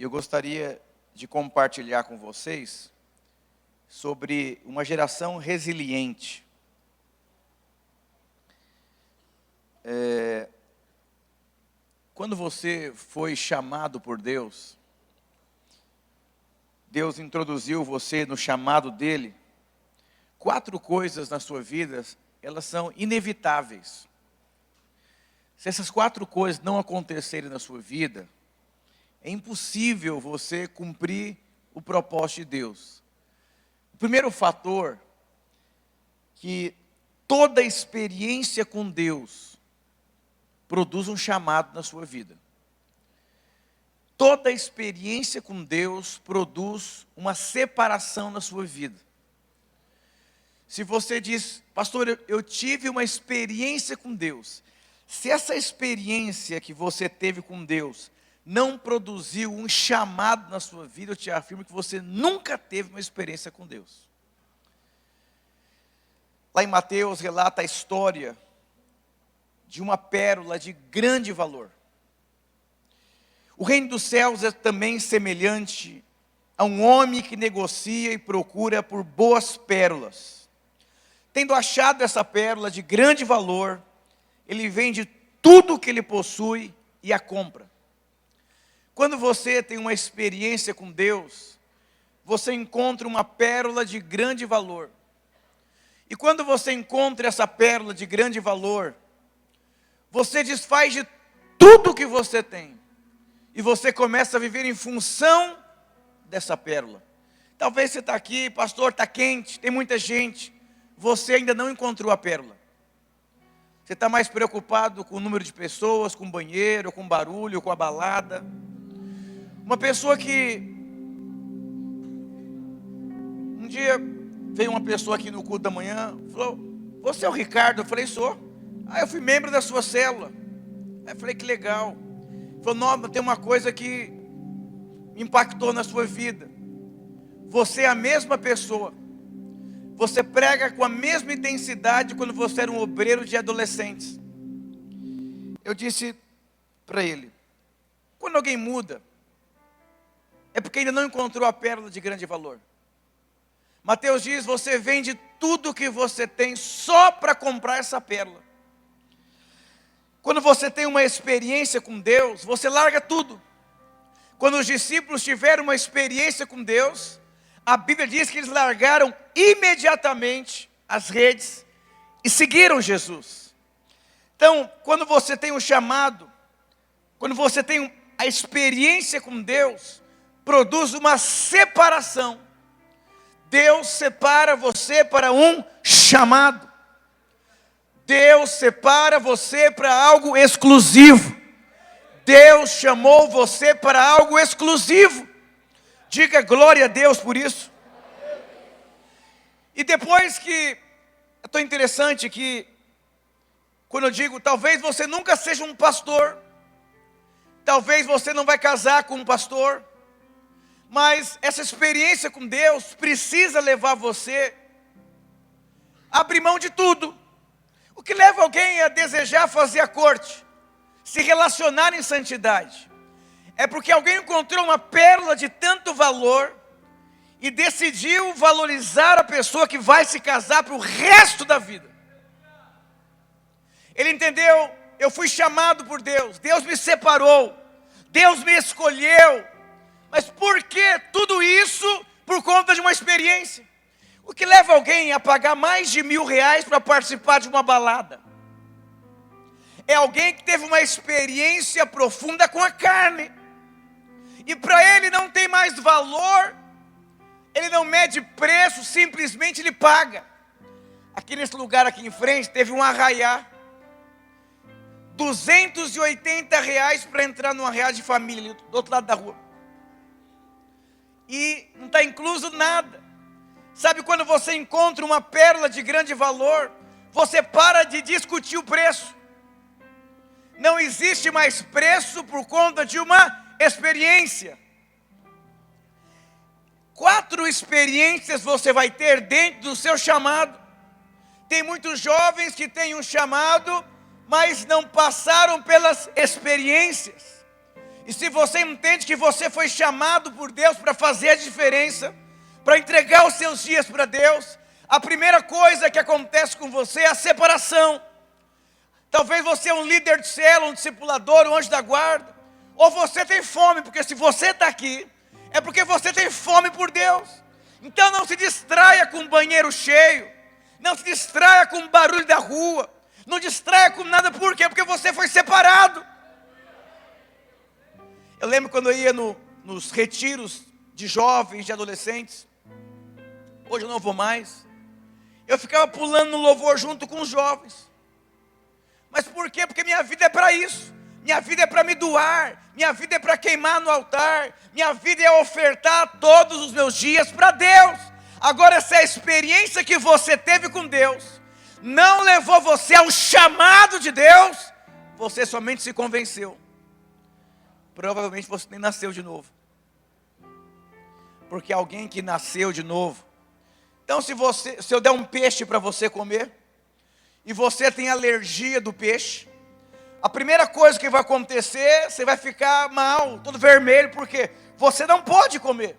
E eu gostaria de compartilhar com vocês sobre uma geração resiliente. Quando você foi chamado por Deus, Deus introduziu você no chamado dele, 4 coisas na sua vida, elas são inevitáveis. Se essas 4 coisas não acontecerem na sua vida, é impossível você cumprir o propósito de Deus. O primeiro fator, que toda experiência com Deus produz um chamado na sua vida. Toda experiência com Deus produz uma separação na sua vida. Se você diz, pastor, eu tive uma experiência com Deus. Se essa experiência que você teve com Deus não produziu um chamado na sua vida, eu te afirmo que você nunca teve uma experiência com Deus. Lá em Mateus relata a história de uma pérola de grande valor. O reino dos céus é também semelhante a um homem que negocia e procura por boas pérolas. Tendo achado essa pérola de grande valor, ele vende tudo o que ele possui e a compra. Quando você tem uma experiência com Deus, você encontra uma pérola de grande valor. E quando você encontra essa pérola de grande valor, você desfaz de tudo que você tem. E você começa a viver em função dessa pérola. Talvez você está aqui, pastor, está quente, tem muita gente. Você ainda não encontrou a pérola. Você está mais preocupado com o número de pessoas, com o banheiro, com o barulho, com a balada. Uma pessoa que... Um dia veio uma pessoa aqui no culto da manhã, falou, você é o Ricardo? Eu falei, sou. Eu fui membro da sua célula. Eu falei, que legal. Ele falou, não, tem uma coisa que me impactou na sua vida. Você é a mesma pessoa. Você prega com a mesma intensidade quando você era um obreiro de adolescentes. Eu disse para ele, quando alguém muda, é porque ainda não encontrou a pérola de grande valor. Mateus diz, você vende tudo que você tem só para comprar essa pérola. Quando você tem uma experiência com Deus, você larga tudo. Quando os discípulos tiveram uma experiência com Deus, a Bíblia diz que eles largaram imediatamente as redes e seguiram Jesus. Então, quando você tem um chamado, quando você tem a experiência com Deus, produz uma separação. Deus separa você para um chamado. Deus separa você para algo exclusivo. Deus chamou você para algo exclusivo. Diga glória a Deus por isso. E depois que... É tão interessante que... Quando eu digo, talvez você nunca seja um pastor. Talvez você não vai casar com um pastor. Mas essa experiência com Deus precisa levar você a abrir mão de tudo. O que leva alguém a desejar fazer a corte, se relacionar em santidade, é porque alguém encontrou uma pérola de tanto valor e decidiu valorizar a pessoa que vai se casar para o resto da vida. Ele entendeu, eu fui chamado por Deus, Deus me separou, Deus me escolheu, mas por que tudo isso? Por conta de uma experiência. O que leva alguém a pagar mais de R$1.000 para participar de uma balada? É alguém que teve uma experiência profunda com a carne. E para ele não tem mais valor. Ele não mede preço, simplesmente ele paga. Aqui nesse lugar aqui em frente teve um arraiá. R$280 para entrar num arraiá de família, do outro lado da rua. E não está incluso nada. Sabe quando você encontra uma pérola de grande valor, você para de discutir o preço. Não existe mais preço por conta de uma experiência. 4 experiências você vai ter dentro do seu chamado. Tem muitos jovens que têm um chamado, mas não passaram pelas experiências. E se você entende que você foi chamado por Deus para fazer a diferença, para entregar os seus dias para Deus, a primeira coisa que acontece com você é a separação. Talvez você é um líder de célula, um discipulador, um anjo da guarda, ou você tem fome, porque se você está aqui, é porque você tem fome por Deus. Então não se distraia com o banheiro cheio, não se distraia com o barulho da rua, não distraia com nada, por quê? Porque você foi separado. Eu lembro quando eu ia nos retiros de jovens, de adolescentes, hoje eu não vou mais, eu ficava pulando no louvor junto com os jovens. Mas por quê? Porque minha vida é para isso. Minha vida é para me doar. Minha vida é para queimar no altar. Minha vida é ofertar todos os meus dias para Deus. Agora, essa é a experiência que você teve com Deus não levou você ao chamado de Deus, você somente se convenceu. Provavelmente você nem nasceu de novo. Porque alguém que nasceu de novo. Então se eu der um peixe para você comer, e você tem alergia do peixe, a primeira coisa que vai acontecer, você vai ficar mal, todo vermelho, porque você não pode comer.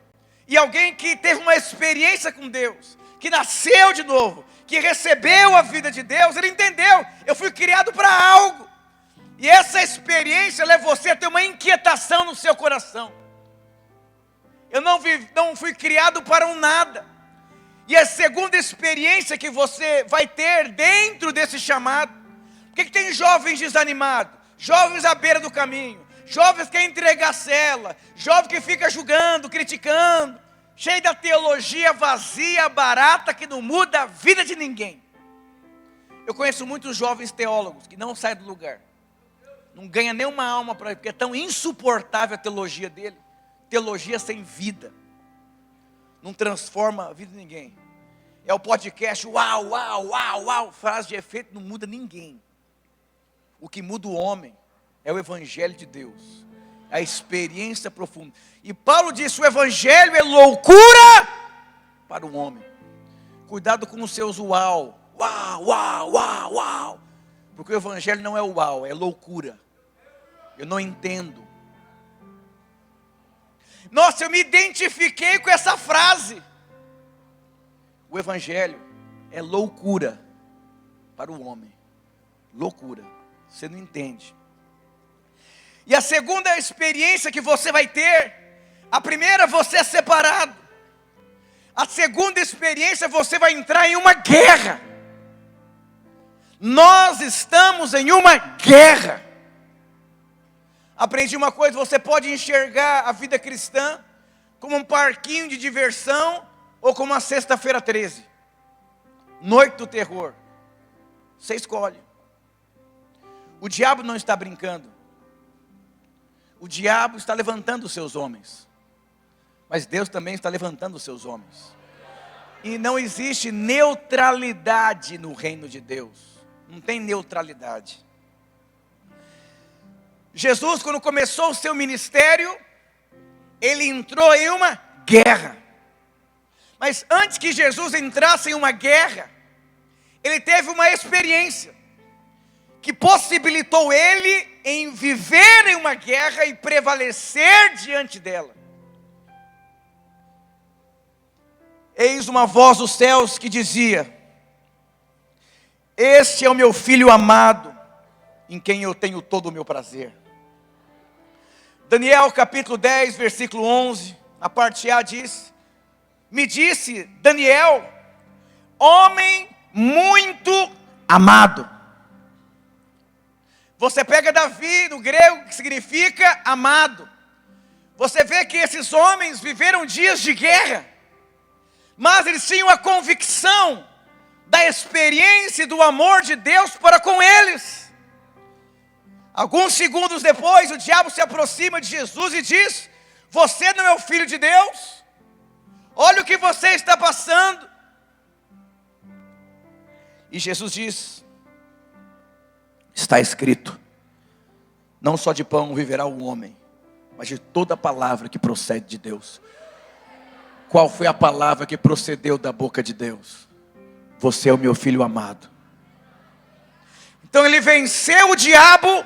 E alguém que teve uma experiência com Deus, que nasceu de novo, que recebeu a vida de Deus, ele entendeu, eu fui criado para algo. E essa experiência leva você a ter uma inquietação no seu coração. Eu não fui criado para um nada. E a segunda experiência que você vai ter dentro desse chamado. Por que tem jovens desanimados? Jovens à beira do caminho. Jovens que querem entregar a cela. Jovem que fica julgando, criticando. Cheio da teologia vazia, barata, que não muda a vida de ninguém. Eu conheço muitos jovens teólogos que não saem do lugar. Não ganha nenhuma alma para ele, porque é tão insuportável a teologia dele. Teologia sem vida. Não transforma a vida de ninguém. É o podcast, uau, uau, uau, uau, frase de efeito, não muda ninguém. O que muda o homem é o evangelho de Deus, a experiência profunda. E Paulo disse, o evangelho é loucura para o homem. Cuidado com os seus uau, uau, uau, uau, uau. Porque o evangelho não é uau, é loucura. Eu não entendo. Nossa, eu me identifiquei com essa frase. O evangelho é loucura para o homem. Loucura. Você não entende. E a segunda experiência que você vai ter, a primeira, você é separado. A segunda experiência, você vai entrar em uma guerra. Nós estamos em uma guerra. Aprendi uma coisa, você pode enxergar a vida cristã como um parquinho de diversão ou como uma sexta-feira 13. Noite do terror. Você escolhe. O diabo não está brincando. O diabo está levantando os seus homens. Mas Deus também está levantando os seus homens. E não existe neutralidade no reino de Deus. Não tem neutralidade. Jesus, quando começou o seu ministério, ele entrou em uma guerra. Mas antes que Jesus entrasse em uma guerra, ele teve uma experiência que possibilitou ele em viver em uma guerra e prevalecer diante dela. Eis uma voz dos céus que dizia: este é o meu filho amado, em quem eu tenho todo o meu prazer. Daniel capítulo 10, versículo 11, a parte A diz: me disse Daniel, homem muito amado. Você pega Davi, no grego, que significa amado. Você vê que esses homens viveram dias de guerra, mas eles tinham a convicção da experiência e do amor de Deus para com eles. Alguns segundos depois, o diabo se aproxima de Jesus e diz: você não é o filho de Deus? Olha o que você está passando. E Jesus diz: está escrito, não só de pão viverá o homem, mas de toda palavra que procede de Deus. Qual foi a palavra que procedeu da boca de Deus? Você é o meu filho amado. Então ele venceu o diabo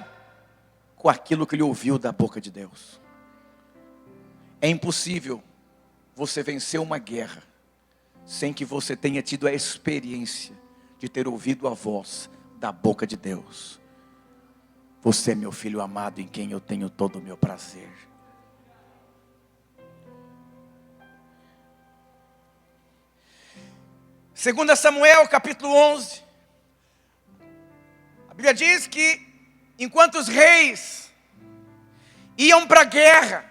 com aquilo que ele ouviu da boca de Deus. É impossível você vencer uma guerra sem que você tenha tido a experiência de ter ouvido a voz da boca de Deus. Você é meu filho amado, em quem eu tenho todo o meu prazer. Segunda Samuel, capítulo 11. A Bíblia diz que enquanto os reis iam para a guerra,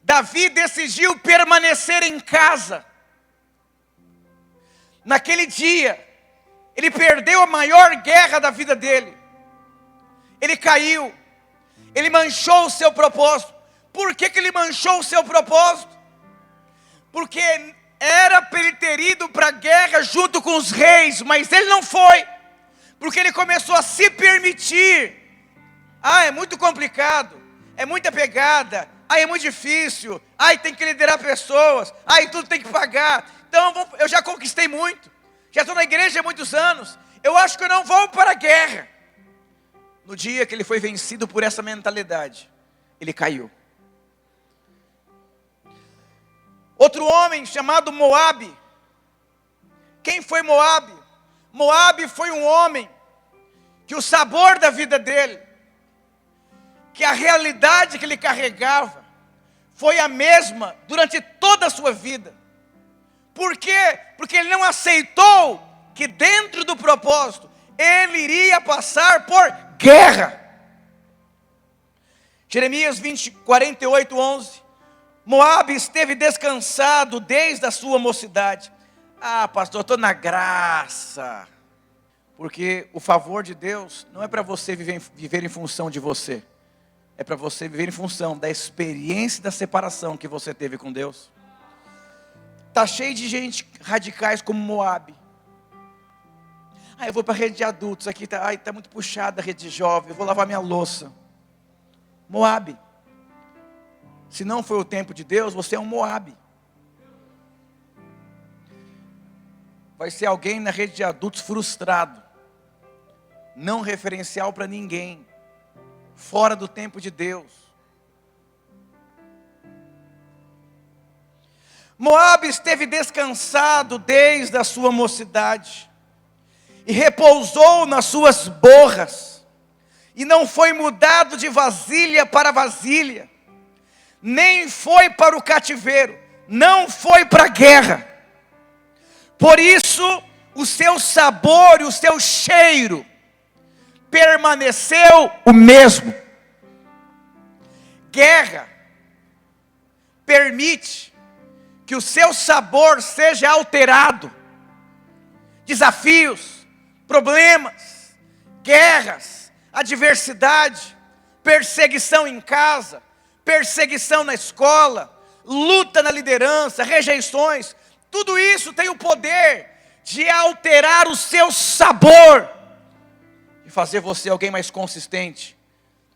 Davi decidiu permanecer em casa. Naquele dia, ele perdeu a maior guerra da vida dele. Ele caiu, ele manchou o seu propósito. Por que ele manchou o seu propósito? Porque era para ele ter ido para a guerra junto com os reis, mas ele não foi, porque ele começou a se permitir. É muito complicado, é muita pegada, é muito difícil, tem que liderar pessoas, tudo tem que pagar. Então eu já conquistei muito, já estou na igreja há muitos anos, eu acho que eu não vou para a guerra. No dia que ele foi vencido por essa mentalidade, ele caiu. Outro homem chamado Moabe. Quem foi Moabe? Moabe foi um homem que o sabor da vida dele, que a realidade que ele carregava, foi a mesma durante toda a sua vida. Por quê? Porque ele não aceitou que dentro do propósito, ele iria passar por guerra. Jeremias 48, 11. Moabe esteve descansado desde a sua mocidade. Pastor, eu estou na graça. Porque o favor de Deus não é para você viver em função de você. É para você viver em função da experiência da separação que você teve com Deus. Está cheio de gente radicais como Moabe. Eu vou para a rede de adultos, aqui está muito puxada a rede de jovem, eu vou lavar minha louça. Moabe. Se não foi o tempo de Deus, você é um Moabe. Vai ser alguém na rede de adultos frustrado, não referencial para ninguém, fora do tempo de Deus. Moabe esteve descansado desde a sua mocidade, e repousou nas suas borras, e não foi mudado de vasilha para vasilha, nem foi para o cativeiro, não foi para a guerra. Por isso, o seu sabor e o seu cheiro permaneceu o mesmo. Guerra permite que o seu sabor seja alterado. Desafios, problemas, guerras, adversidade, perseguição em casa, perseguição na escola, luta na liderança, rejeições, tudo isso tem o poder de alterar o seu sabor, de fazer você alguém mais consistente,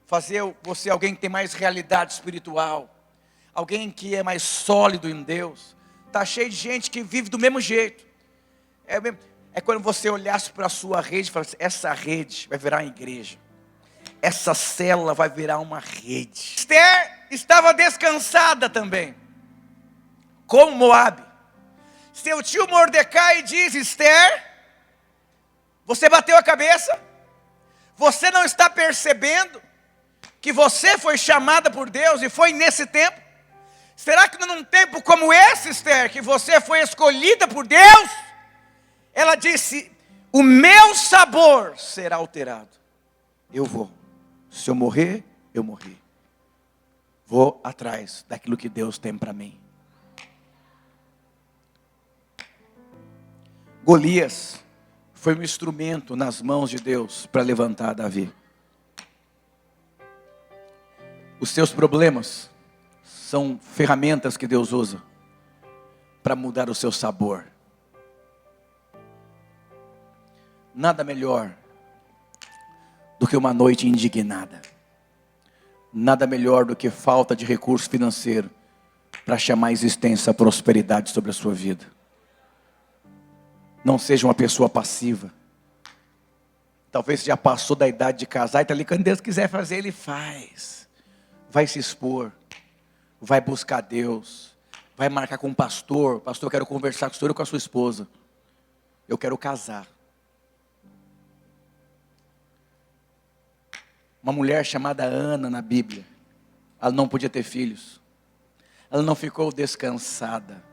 fazer você alguém que tem mais realidade espiritual, alguém que é mais sólido em Deus. Está cheio de gente que vive do mesmo jeito. É quando você olhasse para a sua rede e falasse, essa rede vai virar uma igreja. Essa célula vai virar uma rede. Esther estava descansada também, como Moabe. Seu tio Mordecai diz, Esther, você bateu a cabeça? Você não está percebendo que você foi chamada por Deus e foi nesse tempo? Será que num tempo como esse, Esther, que você foi escolhida por Deus? Ela disse, o meu sabor será alterado. Eu vou. Se eu morrer, eu morri. Vou atrás daquilo que Deus tem para mim. Golias foi um instrumento nas mãos de Deus para levantar Davi. Os seus problemas são ferramentas que Deus usa para mudar o seu sabor. Nada melhor do que uma noite indignada. Nada melhor do que falta de recurso financeiro para chamar a existência a prosperidade sobre a sua vida. Não seja uma pessoa passiva. Talvez já passou da idade de casar e está ali, quando Deus quiser fazer, Ele faz. Vai se expor, vai buscar Deus, vai marcar com um pastor. Pastor, eu quero conversar com o senhor e com a sua esposa. Eu quero casar. Uma mulher chamada Ana na Bíblia, ela não podia ter filhos. Ela não ficou descansada.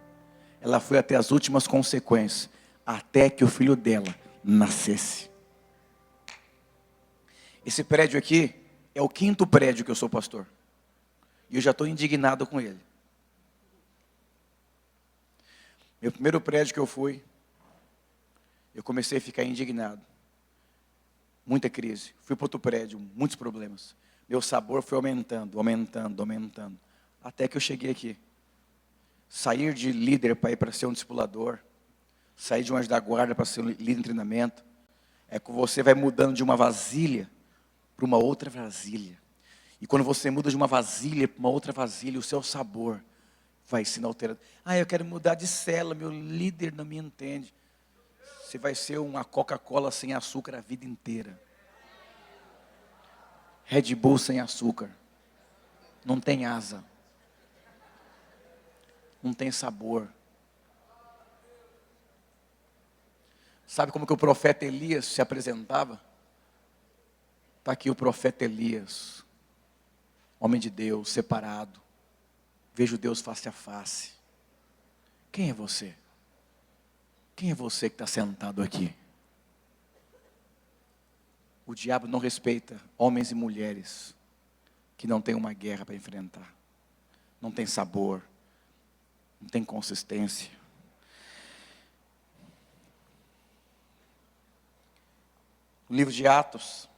Ela foi até as últimas consequências, até que o filho dela nascesse. Esse prédio aqui é o 5º prédio que eu sou pastor. E eu já estou indignado com ele. Meu primeiro prédio que eu fui, eu comecei a ficar indignado. Muita crise. Fui para outro prédio, muitos problemas. Meu sabor foi aumentando. Até que eu cheguei aqui. Sair de líder para ir para ser um discipulador. Sair de um anjo da guarda para ser um líder em treinamento. É que você vai mudando de uma vasilha para uma outra vasilha. E quando você muda de uma vasilha para uma outra vasilha, o seu sabor vai sendo alterado. Eu quero mudar de célula, meu líder não me entende. Você vai ser uma Coca-Cola sem açúcar a vida inteira. Red Bull sem açúcar. Não tem asa. Não tem sabor. Sabe como que o profeta Elias se apresentava? Está aqui o profeta Elias, homem de Deus, separado. Vejo Deus face a face. Quem é você? Quem é você que está sentado aqui? O diabo não respeita homens e mulheres que não têm uma guerra para enfrentar. Não tem sabor, não tem consistência. No livro de Atos,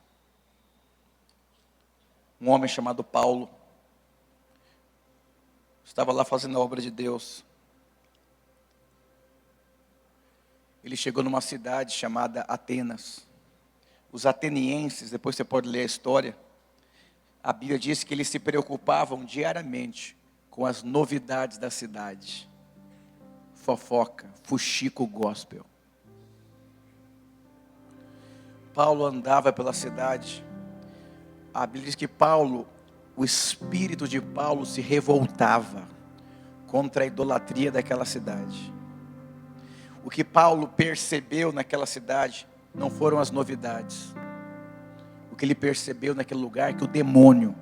um homem chamado Paulo estava lá fazendo a obra de Deus. Ele chegou numa cidade chamada Atenas. Os atenienses, depois você pode ler a história, a Bíblia diz que eles se preocupavam diariamente com as novidades da cidade. Fofoca, fuxico gospel. Paulo andava pela cidade. A Bíblia diz que Paulo, o espírito de Paulo se revoltava contra a idolatria daquela cidade. O que Paulo percebeu naquela cidade não foram as novidades. O que ele percebeu naquele lugar é que o demônio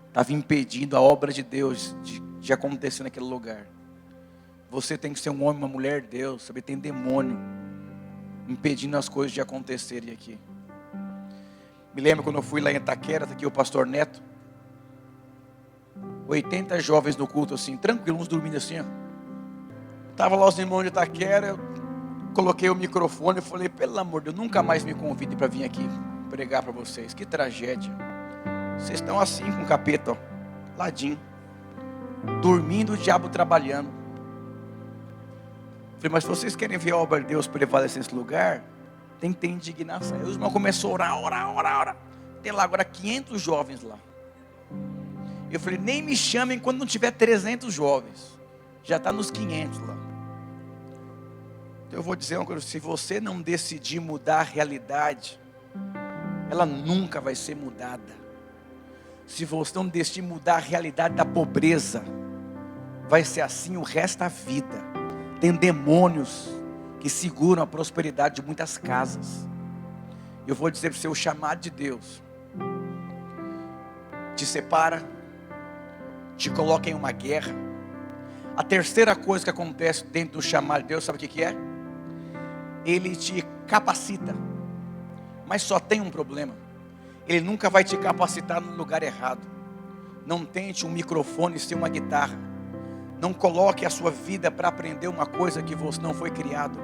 estava impedindo a obra de Deus de acontecer naquele lugar. Você tem que ser um homem, uma mulher de Deus, sabe? Tem demônio impedindo as coisas de acontecerem aqui. Me lembro quando eu fui lá em Itaquera, tá aqui o pastor Neto. 80 jovens no culto assim, tranquilo, uns dormindo assim, ó. Tava lá os irmãos de Itaquera, eu coloquei o microfone e falei, pelo amor de Deus, nunca mais me convide para vir aqui pregar para vocês. Que tragédia. Vocês estão assim com o capeta, ó, ladinho, dormindo, o diabo trabalhando. Falei, mas se vocês querem ver a obra de Deus prevalecer nesse lugar, tem que ter indignação. Aí os irmãos começaram a orar. Tem lá agora 500 jovens lá. Eu falei, nem me chamem quando não tiver 300 jovens. Já está nos 500 lá. Então eu vou dizer uma coisa, se você não decidir mudar a realidade, ela nunca vai ser mudada. Se você não decidir mudar a realidade da pobreza, vai ser assim o resto da vida. Tem demônios que seguram a prosperidade de muitas casas. Eu vou dizer para você, o chamado de Deus te separa, te coloca em uma guerra. A terceira coisa que acontece dentro do chamado de Deus, sabe o que é? Ele te capacita. Mas só tem um problema. Ele nunca vai te capacitar no lugar errado. Não tente um microfone ser uma guitarra. Não coloque a sua vida para aprender uma coisa que você não foi criado.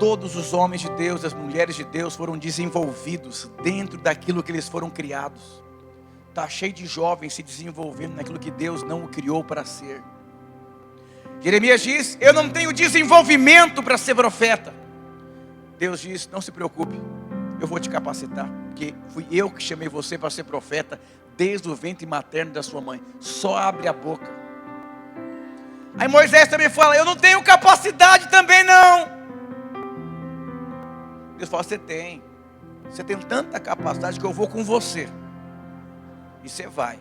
Todos os homens de Deus, as mulheres de Deus foram desenvolvidos dentro daquilo que eles foram criados. Está cheio de jovens se desenvolvendo naquilo que Deus não o criou para ser. Jeremias diz, eu não tenho desenvolvimento para ser profeta. Deus diz, não se preocupe, eu vou te capacitar, porque fui eu que chamei você para ser profeta, desde o ventre materno da sua mãe. Só abre a boca. Aí Moisés também fala, eu não tenho capacidade também não. Deus fala, você tem tanta capacidade que eu vou com você. E você vai.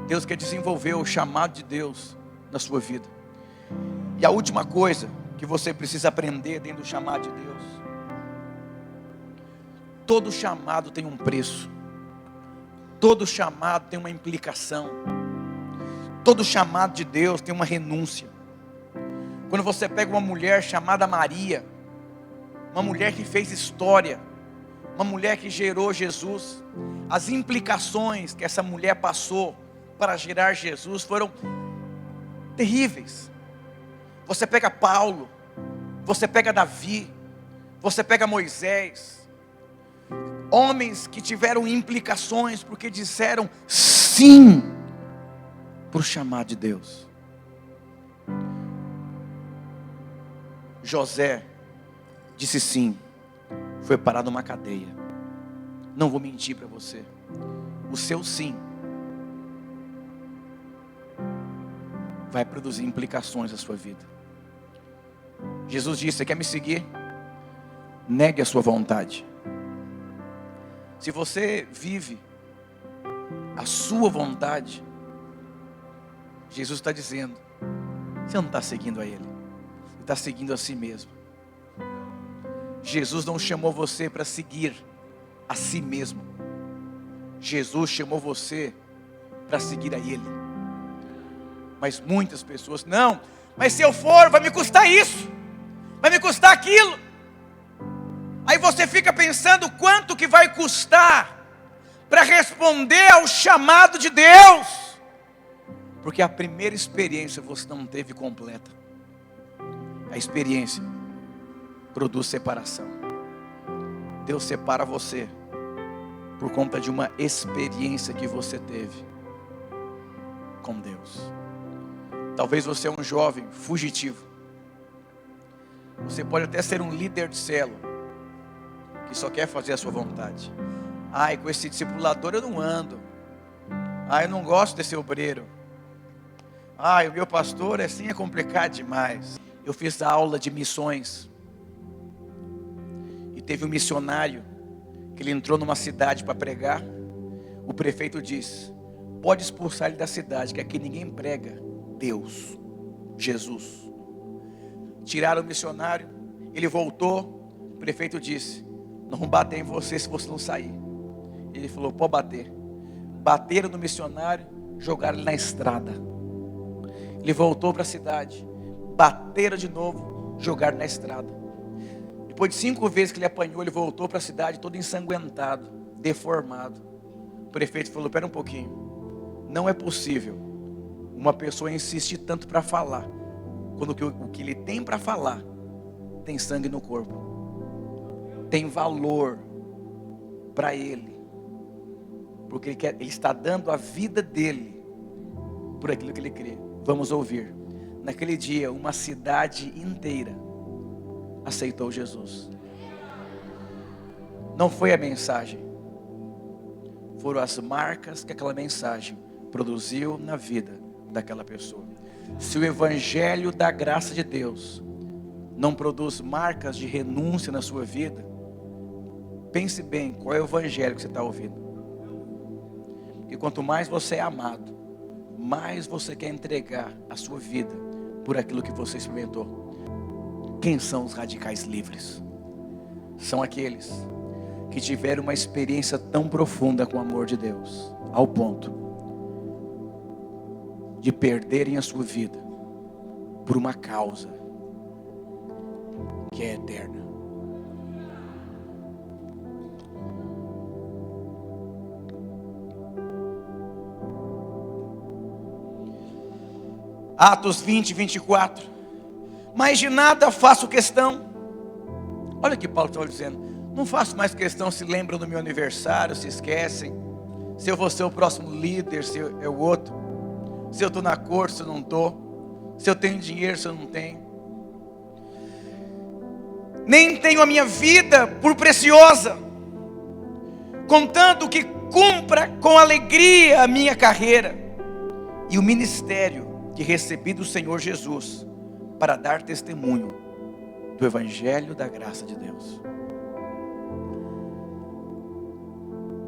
Deus quer desenvolver o chamado de Deus na sua vida. E a última coisa que você precisa aprender dentro do chamado de Deus: todo chamado tem um preço. Todo chamado tem uma implicação. Todo chamado de Deus tem uma renúncia. Quando você pega uma mulher chamada Maria, uma mulher que fez história, uma mulher que gerou Jesus, as implicações que essa mulher passou para gerar Jesus foram terríveis. Você pega Paulo, você pega Davi, você pega Moisés, homens que tiveram implicações porque disseram sim para o chamado de Deus. José disse sim, foi parado numa cadeia. Não vou mentir para você, o seu sim vai produzir implicações na sua vida. Jesus disse: você quer me seguir? Negue a sua vontade. Se você vive a sua vontade, Jesus está dizendo, você não está seguindo a Ele, você está seguindo a si mesmo. Jesus não chamou você para seguir a si mesmo. Jesus chamou você para seguir a Ele. Mas muitas pessoas, não, mas se eu for, vai me custar isso, vai me custar aquilo. Aí você fica pensando quanto que vai custar para responder ao chamado de Deus, porque a primeira experiência você não teve completa. A experiência produz separação. Deus separa você por conta de uma experiência que você teve com Deus. Talvez você é um jovem fugitivo. Você pode até ser um líder de célula, que só quer fazer a sua vontade. Ai, com esse discipulador eu não ando. Ai, eu não gosto desse obreiro. Ai, o meu pastor assim é complicado demais. Eu fiz a aula de missões. E teve um missionário que ele entrou numa cidade para pregar. O prefeito disse: pode expulsar ele da cidade, que aqui ninguém prega Deus, Jesus. Tiraram o missionário, ele voltou. O prefeito disse: não vão bater em você se você não sair. Ele falou: pode bater. Bateram no missionário, jogaram ele na estrada. Ele voltou para a cidade, bateram de novo, jogaram na estrada. Depois de 5 vezes que ele apanhou, ele voltou para a cidade todo ensanguentado, deformado. O prefeito falou: espera um pouquinho, não é possível uma pessoa insistir tanto para falar, quando o que ele tem para falar tem sangue no corpo, tem valor para ele, porque ele está dando a vida dele por aquilo que ele crê. Vamos ouvir. Naquele dia, uma cidade inteira aceitou Jesus. Não foi a mensagem, foram as marcas que aquela mensagem produziu na vida daquela pessoa. Se o evangelho da graça de Deus não produz marcas de renúncia na sua vida, pense bem qual é o evangelho que você está ouvindo. E quanto mais você é amado, mais você quer entregar a sua vida por aquilo que você experimentou. Quem são os radicais livres? São aqueles que tiveram uma experiência tão profunda com o amor de Deus, ao ponto de perderem a sua vida por uma causa que é eterna. Atos 20, 24. Mas de nada faço questão. Olha o que Paulo está dizendo. Não faço mais questão se lembram do meu aniversário, se esquecem, se eu vou ser o próximo líder, se é o outro, se eu estou na corte, se eu não estou, se eu tenho dinheiro, se eu não tenho. Nem tenho a minha vida por preciosa, contanto que cumpra com alegria a minha carreira e o ministério que recebi do Senhor Jesus, para dar testemunho do Evangelho da graça de Deus.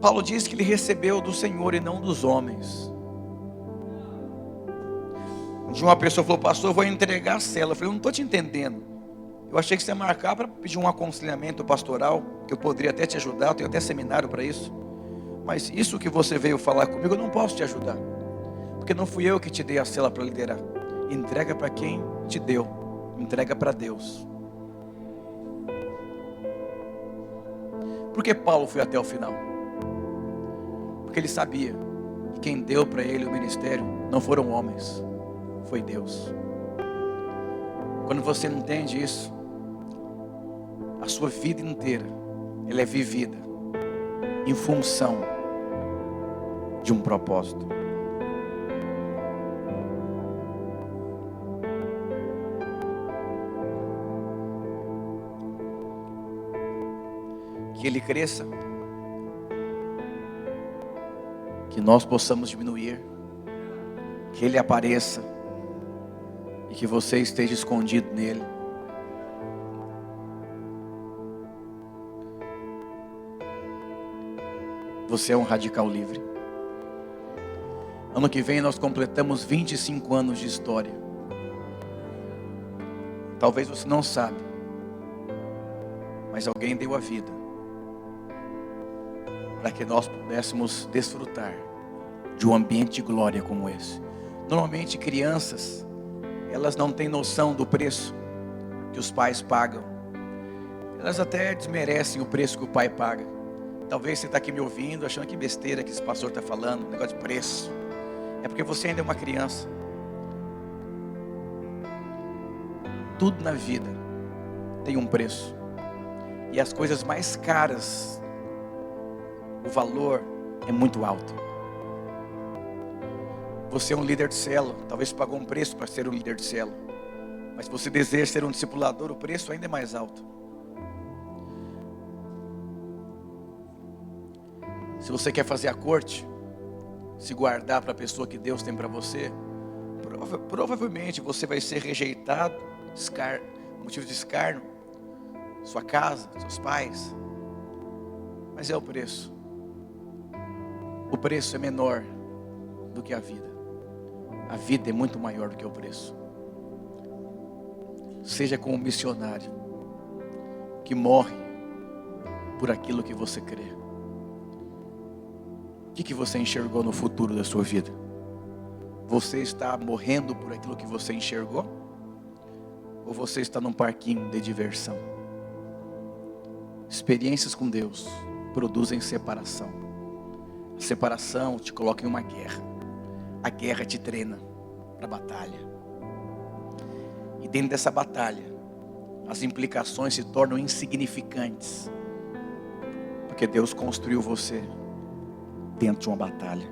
Paulo diz que ele recebeu do Senhor e não dos homens. De uma pessoa falou: pastor, eu vou entregar a cela. Eu falei: eu não estou te entendendo. Eu achei que você ia marcar para pedir um aconselhamento pastoral, que eu poderia até te ajudar, eu tenho até seminário para isso. Mas isso que você veio falar comigo, eu não posso te ajudar, porque não fui eu que te dei a cela para liderar. Entrega para quem te deu, entrega para Deus. Por que Paulo foi até o final? Porque ele sabia que quem deu para ele o ministério não foram homens, foi Deus. Quando você entende isso, a sua vida inteira, ela é vivida em função de um propósito. Que ele cresça, que nós possamos diminuir, que ele apareça e que você esteja escondido nele. Você é um radical livre. Ano que vem nós completamos 25 anos de história. Talvez você não sabe, mas alguém deu a vida para que nós pudéssemos desfrutar de um ambiente de glória como esse. Normalmente crianças, elas não têm noção do preço que os pais pagam. Elas até desmerecem o preço que o pai paga. Talvez você está aqui me ouvindo, achando que besteira que esse pastor está falando, negócio de preço. É porque você ainda é uma criança. Tudo na vida tem um preço. E as coisas mais caras, o valor é muito alto. Você é um líder de célula, talvez pagou um preço para ser um líder de célula. Mas se você deseja ser um discipulador, o preço ainda é mais alto. Se você quer fazer a corte, se guardar para a pessoa que Deus tem para você, provavelmente você vai ser rejeitado, motivo de escárnio, sua casa, seus pais. Mas é o preço. O preço é menor do que a vida. A vida é muito maior do que o preço. Seja como um missionário que morre por aquilo que você crê. O que você enxergou no futuro da sua vida? Você está morrendo por aquilo que você enxergou? Ou você está num parquinho de diversão? Experiências com Deus produzem separação. A separação te coloca em uma guerra. A guerra te treina para a batalha. E dentro dessa batalha, as implicações se tornam insignificantes. Porque Deus construiu você dentro de uma batalha.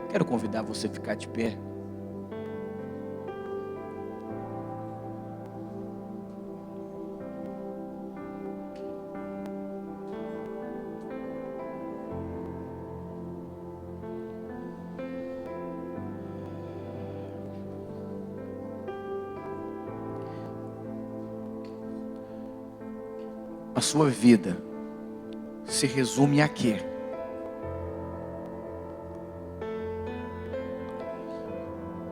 Quero convidar você a ficar de pé. A sua vida se resume a quê?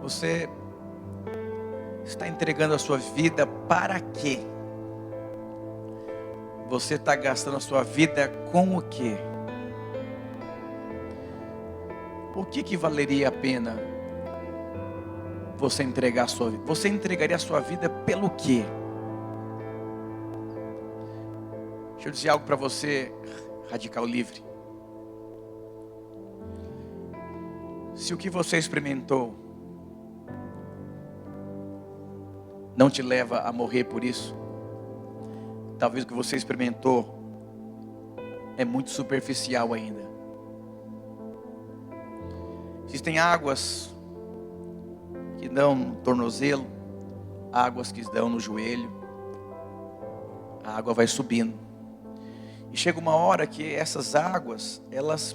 Você está entregando a sua vida para quê? Você está gastando a sua vida com o quê? O que valeria a pena você entregar a sua vida? Você entregaria a sua vida pelo quê? Deixa eu dizer algo para você, radical livre. Se o que você experimentou não te leva a morrer por isso, talvez o que você experimentou é muito superficial ainda. Existem águas que dão no tornozelo, águas que dão no joelho. A água vai subindo. E chega uma hora que essas águas, elas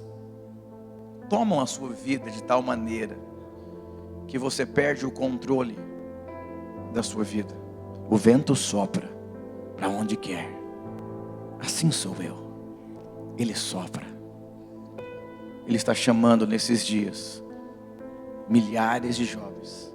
tomam a sua vida de tal maneira que você perde o controle da sua vida. O vento sopra para onde quer. Assim sou eu. Ele sopra. Ele está chamando nesses dias milhares de jovens